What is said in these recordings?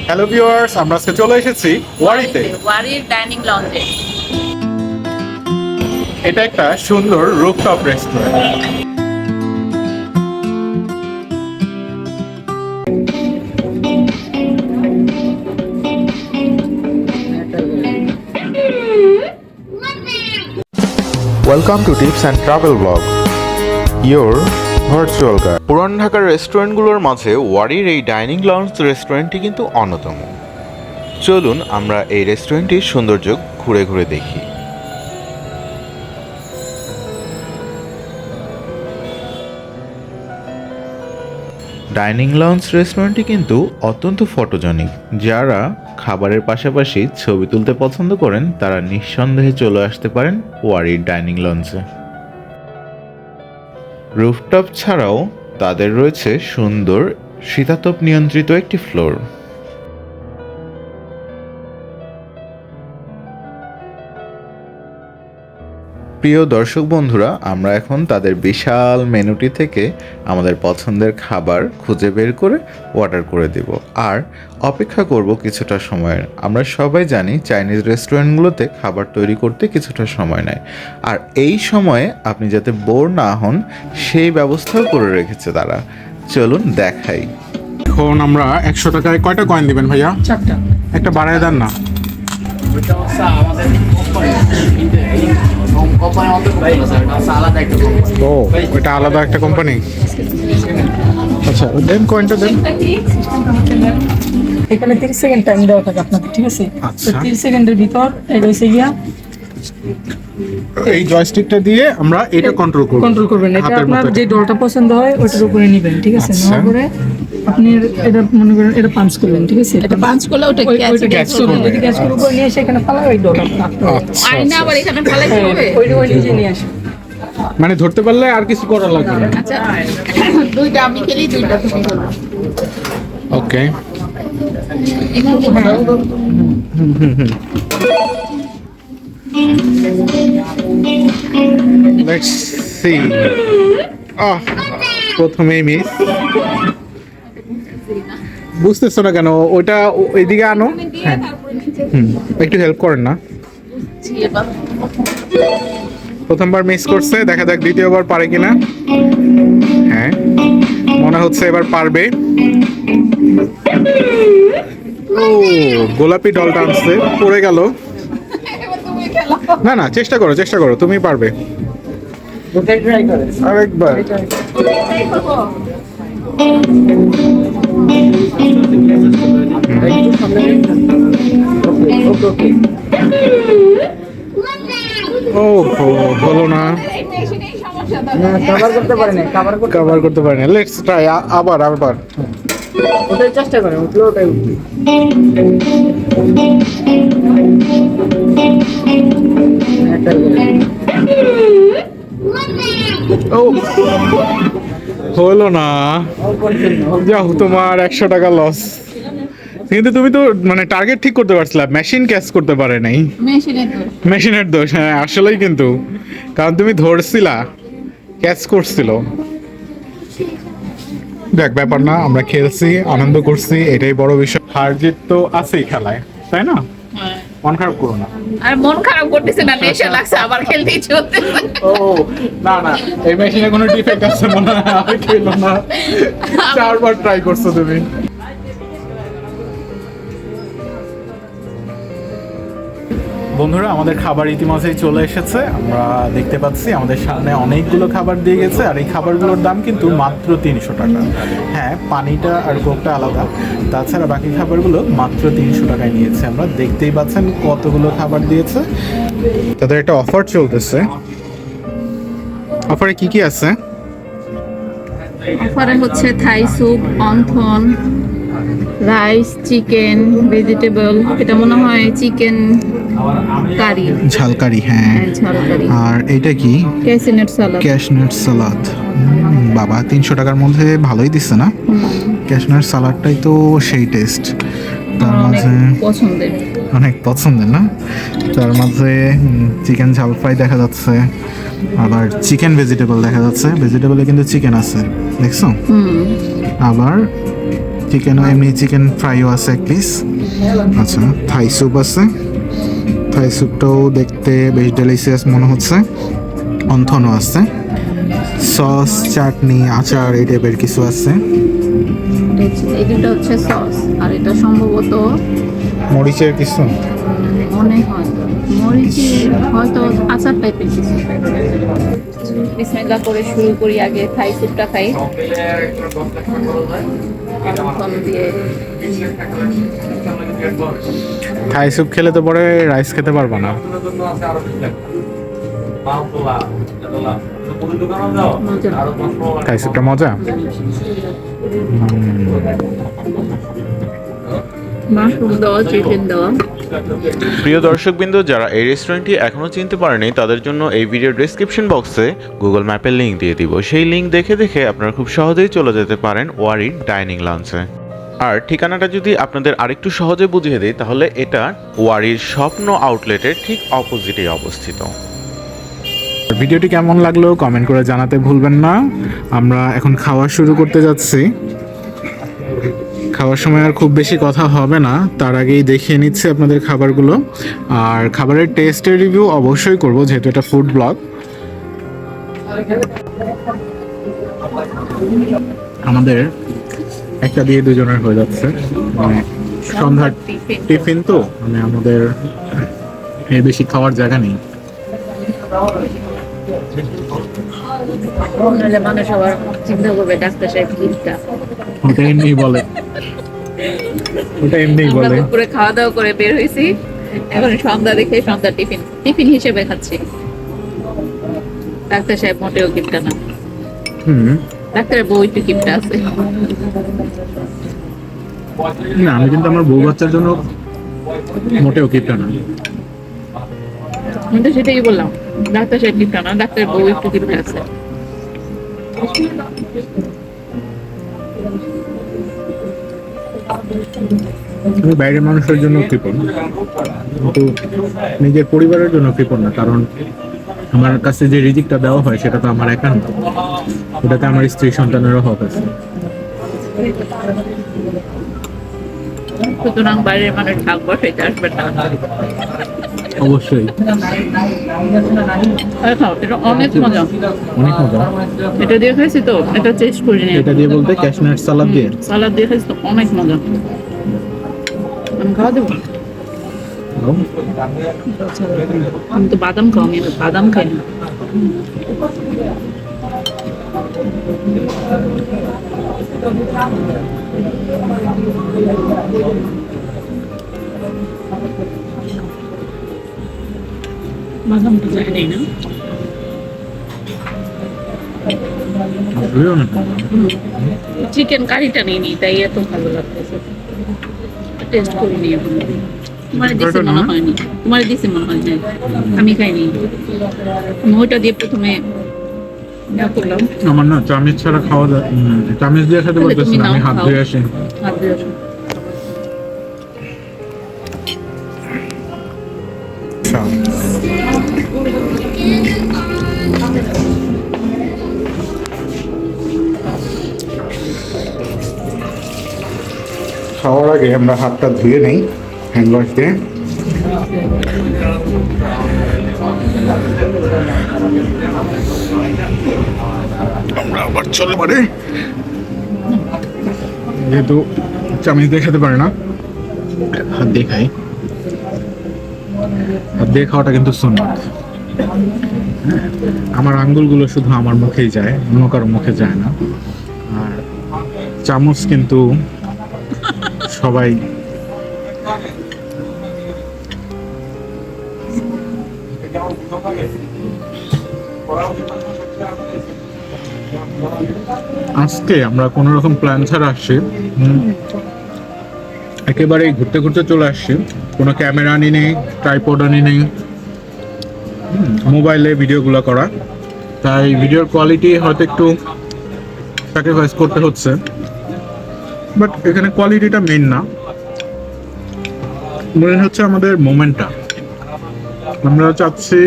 Hello viewers, আমরা আজকে চলে এসেছি ওয়ারিতে। ওয়ারির ডাইনিং লঞ্জে। এটা একটা সুন্দর rooftop restaurant. Welcome to tips and travel blog, your virtual guide. পুরান ঢাকার রেস্টুরেন্টগুলোর মাঝে ওয়ারির এই ডাইনিং লঞ্জ রেস্টুরেন্টটি কিন্তু অন্যতম। চলুন আমরা এই রেস্টুরেন্টটির সৌন্দর্য ঘুরে ঘুরে দেখি। ডাইনিং লঞ্জ রেস্টুরেন্টটি কিন্তু অত্যন্ত ফটোজেনিক। যারা খাবারের পাশাপাশি ছবি তুলতে পছন্দ করেন তারা নিঃসন্দেহে চলে আসতে পারেন ওয়ারির ডাইনিং লঞ্চে। রুফটপ ছাড়াও তাদের রয়েছে সুন্দর শীতাতপ নিয়ন্ত্রিত একটি ফ্লোর। প্রিয় দর্শক বন্ধুরা, আমরা এখন তাদের বিশাল মেনুটি থেকে আমাদের পছন্দের খাবার খুঁজে বের করে অর্ডার করে দেব আর অপেক্ষা করব কিছুটা সময়ের। আমরা সবাই জানি চাইনিজ রেস্টুরেন্টগুলোতে খাবার তৈরি করতে কিছুটা সময় নেয়, আর এই সময়ে আপনি যাতে বোর না হন সেই ব্যবস্থাও করে রেখেছে তারা। চলুন দেখাই। এখন আমরা 100 টাকায় কয়টা কয়েন দিবেন ভাইয়া? 4টা। একটা বাড়ায় দেন না। ও, ওইটা আলাদা একটা কোম্পানি। আচ্ছা, দেন কয়েনটা দেন। এখানে 30 সেকেন্ড টাইম দেওয়া থাকে আপনাকে, ঠিক আছে? আচ্ছা। 30 সেকেন্ডের ভিতর এটা হইছে গিয়া এই জয়স্টিকটা দিয়ে আমরা এটা কন্ট্রোল করবেন। এটা হাতের আপনার মধ্যে। যে ডলটা পছন্দ হয় ওটার উপরে নেবেন, ঠিক আছে? আচ্ছা। নেওয়ার পরে আপনি এটা মনে করেন এটা পাঞ্চ করবেন, ঠিক আছে? এটা পাঁচ করলে ওটা ওইটা ক্যাচ করবেন, করবে। যদি ক্যাচ করে উপরে নিয়ে এসে এখানে ফালায় ওই ডলটা রাখতে হবে। আইনা আবার এখানে ফেলাইতে হবে। ওই নিজে নিয়ে আসে। মানে ধরতে পারলে আর কিছু করা লাগবে না। আচ্ছা, দুইটা আমি খেলি, দুইটা তুমি খেলো। ওকে। Let's see. প্রথমেই মিস। বুঝতেছো না কেন? ওইটা এইদিকে আনো। হ্যাঁ, একটু হেল্প করেন না। প্রথমবার মিস করছে, দেখা যাক দ্বিতীয়বার পারে কিনা। হ্যাঁ, মনে হচ্ছে এবার পারবে। ও, গোলাপি ডলটা আনছে, পড়ে গেল। না না, চেষ্টা করো, তুমি পারবে। ওটাই ট্রাই করে। আরেকবার। ও হলো না, কভার করতে পারে না, কভার করতে পারি না। লেটস ট্রাই, আবার। ওটাই চেষ্টা করে, উঠলো ওটাই উঠবে। ও হলো না, যাও, তোমার 100 টাকা লস। কিন্তু তুমি তো মানে টার্গেট ঠিক করতে পারছিলা, মেশিন ক্যাচ করতে পারে নাই। মেশিনের দোষ, হ্যাঁ আসলেই। কিন্তু কারণ তুমি ধরছিলা, ক্যাচ করছিল। দেখ, ব্যাপার না, আমরা খেলছি, আনন্দ করছি, এটাই বড় বিষয়। হার জিত তো আছেই খেলায়, তাই না? মন খারাপ করো না। আর মন খারাপ করতেছে না, নেশা লাগছে, আবার খেলতে ইচ্ছে হতেছে। ও না, এই মেশিনে কোনো ডিফেক্ট আছে মনে হয়, আর খেলো না। 4বার ট্রাই করছো তুমি। বন্ধুরা, আমাদের খাবার ইতিমধ্যেই চলে এসেছে। আমরা দেখতে পাচ্ছি আমাদের সামনে অনেকগুলো খাবার দিয়ে গেছে, আর এই খাবারগুলোর দাম কিন্তু মাত্র 300 টাকা। হ্যাঁ, পানিটা আর কোকটা আলাদা, তাছাড়া বাকি খাবারগুলো মাত্র 300 টাকায় নিয়েছে। আমরা দেখতেই পাচ্ছেন কতগুলো খাবার দিয়েছে। তাদের একটা অফার চলতেছে। অফারে কি আছে? অফারে হচ্ছে Thai soup, wonton, rice, chicken, vegetable, এটা মনে হয় চিকেন কারি, ঝালকারি। হ্যাঁ, ঝাল কারি। আর এটা কি? ক্যাসিনেট সালাদ। Cashew nut salad. বাবা, 300 টাকার মধ্যে ভালোই দিচ্ছে না? ক্যাশনাট সালাদটাই তো সেই টেস্ট। তার অনেক মাঝে পছন্দের। অনেক পছন্দের না? তার মাঝে চিকেন ঝাল ফ্রাই দেখা যাচ্ছে, আবার চিকেন ভেজিটেবল দেখা যাচ্ছে। ভেজিটেবলে কিন্তু চিকেন আছে, দেখছো? আবার চিকেনও এমনি চিকেন ফ্রাইও আছে এক পিস। আচ্ছা, থাই স্যুপ আছে। থাই স্যুপটাও দেখতে বেশ ডেলিশিয়াস মনে হচ্ছে। অন্থনও আছে, সস, চাটনি, আচার এই টাইপের কিছু আছে। এই দুটো হচ্ছে সস, আর এটা সম্ভবত মরিচের কিছু। মনে হয় মরিচি, হয়তো আচার টাইপের কিছু। বিসমিল্লাহ করে শুরু করি, আগে থাই স্যুপটা খাই। ফল দিয়ে থাই স্যুপ খেলে তো পরে রাইস খেতে পারবো না। মজা। থাই স্যুপটা মজা। মাশরুম দেওয়া, চিকেন দেওয়া। প্রিয় দর্শকবৃন্দ, যারা এই রেস্টুরেন্টটি এখনও চিনতে পারেনি তাদের জন্য এই ভিডিও ডেসক্রিপশন বক্সে গুগল ম্যাপের লিঙ্ক দিয়ে দিব। সেই লিঙ্ক দেখে দেখে আপনারা খুব সহজেই চলে যেতে পারেন ওয়ারি ডাইনিং লঞ্চে। আর ঠিকানাটা যদি আপনাদের আরেকটু সহজে বুঝিয়ে দিই, তাহলে এটা ওয়ারির স্বপ্ন আউটলেটের ঠিক অপোজিটেই অবস্থিত। ভিডিওটি কেমন লাগলো কমেন্ট করে জানাতে ভুলবেন না। আমরা এখন খাওয়া শুরু করতে যাচ্ছি। খাওয়ার সময় আর খুব বেশি কথা হবে না, তার আগেই দেখিয়ে নিচ্ছে আপনাদের খাবারগুলো। আর খাবারের টেস্টের রিভিউ অবশ্যই করব, যেহেতু এটা ফুড ব্লগ। আমাদের একটা দিয়ে দুজনের হয়ে যাচ্ছে, মানে সন্ধ্যার টিফিন তো, মানে আমাদের এর বেশি খাওয়ার জায়গা নেই। নাহলে মানুষ আবার চিন্তা করবে ডাক্তার সাহেব গিফটটা। ওটা এমনি বলে, ওটা এমনি আমরা বলে। দুপুরে খাওয়া দাওয়া করে বের হয়েছি, এখন সন্ধ্যা দেখে সন্ধ্যা টিফিন হিসেবে খাচ্ছি। ডাক্তার সাহেব মোটেও গিফটটা না, ডাক্তারের বউ একটু গিফটটা আছে। না, আমি কিন্তু আমার বউ বাচ্চার জন্য মোটেও কিপটা না। আমি তো সেটাই বললাম, ডাক্তার সাহেব গিফটটা না, ডাক্তারের বউ একটু গিফট আছে। আমি বাইরের মানুষের জন্য কৃপণ, কিন্তু নিজের পরিবারের জন্য কৃপণ না। কারণ আমার কাছে যে রিজিকটা দেওয়া হয় সেটা তো আমার একান্ত, ওটাতে আমার স্ত্রী সন্তানেরও হক আছে। সুতরাং বাইরের মানুষ ভাগ বসাইতে আসবে না। অবশ্যই এটা অনেক মজা, অনেক মজা। এটা দিয়ে খাইছি তো, এটা টেস্ট করে নিয়ে এটা দিয়ে বলতে ক্যাশনাট সালাদ দিয়ে। সালাদ দিয়ে খাইছি তো, অনেক মজা। আমি খাওয়া দেবো, আমি তো বাদাম খাও, আমি বাদাম খাই না। বাদামটা যায় নাই না। আসলেও অনেক মজা। চিকেন কারিটা নিয়ে নি, তাই এত ভালো লাগতেছে। টেস্ট করে নিয়ে তোমার দিছে মনে হয়নি, তোমার দিছে মনে হয়। আমি খাইনি, আমি ওইটা দিয়ে প্রথমে ইয়া করলাম। আমার না চামিচ ছাড়া খাওয়া যায়, চামিচ দিয়ে খেতে তাহলে বলতেছি তুমি না, আমি নাও, হাত খাও। ধুয়ে আসি। হাত দিয়ে আসো। খাওয়ার আগে আমরা হাতটা ধুয়ে নেই হ্যান্ড ওয়াশ দিয়ে। আমরা আবার চলে পারে, যেহেতু চামিচ দিয়ে খেতে পারে না, হাত দিয়ে খাই। হাত দিয়ে খাওয়াটা কিন্তু সুন্নাত। আমার আঙ্গুলগুলো শুধু আমার মুখেই যায়, অন্য কারো মুখে যায় না। আর চামচ কিন্তু সবাই আজকে আমরা কোনো রকম প্ল্যান ছাড়া আসছি, একেবারেই ঘুরতে ঘুরতে চলে আসছি। কোনো ক্যামেরা আনি নেই, ট্রাইপড আনি নেই, মোবাইলে ভিডিওগুলো করা, তাই ভিডিওর কোয়ালিটি হয়তো একটু স্যাক্রিফাইস করতে হচ্ছে। বাট এখানে কোয়ালিটিটা মেইন না, মনে হচ্ছে আমাদের মোমেন্টটা। আমরা চাচ্ছি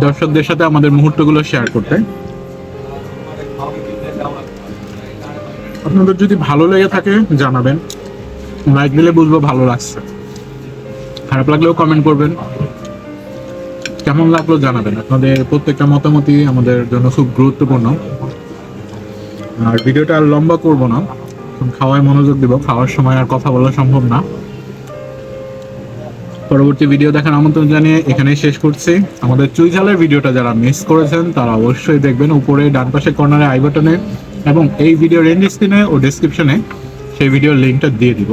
দর্শকদের সাথে আমাদের মুহূর্তগুলো শেয়ার করতে। আপনাদের যদি ভালো লেগে থাকে জানাবেন, লাইক দিলে বুঝবো ভালো লাগছে, খারাপ লাগলেও কমেন্ট করবেন, কেমন লাগলো জানাবেন। আপনাদের প্রত্যেকটা মতামতই আমাদের জন্য খুব গুরুত্বপূর্ণ। আর ভিডিওটা আর লম্বা করব না, এখন খাওয়ায় মনোযোগ দিব, খাওয়ার সময় আর কথা বলা সম্ভব না। পরবর্তী ভিডিও দেখার আমন্ত্রণ জানিয়ে এখানেই শেষ করছি। আমাদের চুই ঝালের ভিডিওটা যারা মিস করেছেন তারা অবশ্যই দেখবেন, উপরে ডান পাশে কর্নারে আই বাটনে এবং এই ভিডিওর এন্ড স্ক্রিনে ও ডেসক্রিপশনে সেই ভিডিওর লিঙ্কটা দিয়ে দিব,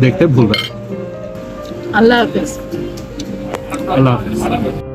দেখতে ভুলবেন না। আল্লাহ হাফেজ। আল্লাহ হাফেজ।